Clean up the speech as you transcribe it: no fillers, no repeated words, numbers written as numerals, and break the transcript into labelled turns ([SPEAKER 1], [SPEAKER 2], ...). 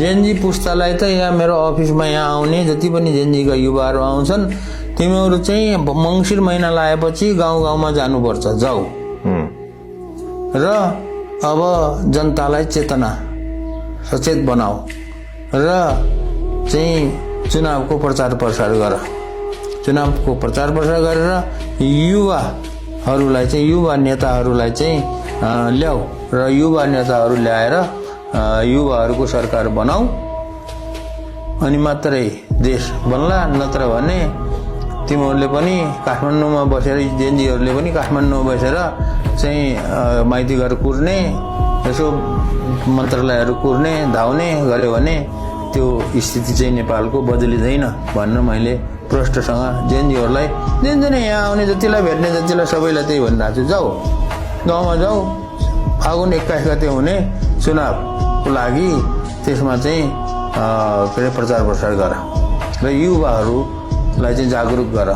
[SPEAKER 1] Gen Z पुस्तालाई त यहाँ मेरो अफिसमा यहाँ आउने जति पनि जेनजीका युवाहरू आउँछन्, तिमीहरू चाहिँ मङ्सिर महिना लागेपछि गाउँ गाउँमा जानुपर्छ, जाऊ। र अब जनतालाई सचेत बनाऊ र चाहिँ चुनावको प्रचार प्रसार गर। चुनावको प्रचार प्रसार गरेर युवाहरूलाई चाहिँ युवा नेताहरूलाई चाहिँ ल्याऊ र युवा नेताहरू ल्याएर युवाहरूको सरकार बनाऊ, अनि मात्रै देश बन्ला। नत्र भने तिमीहरूले पनि काठमाडौँमा बसेर, जेनजीहरूले पनि काठमाडौँमा बसेर चाहिँ माइती घर कुर्ने, यसो मन्त्रालयहरू कुर्ने, धाउने गर्यो भने त्यो स्थिति चाहिँ नेपालको बदलिँदैन भनेर मैले प्रष्टसँग जेनजीहरूलाई, जेनजी यहाँ आउने जतिलाई भेट्ने जतिलाई सबैलाई त्यही भनिरहेको छु, जाऊ गाउँमा जाऊ। फागुन 21 गते हुने चुनावको लागि त्यसमा चाहिँ प्रचार प्रसार गर र युवाहरूलाई चाहिँ जागरुक गर।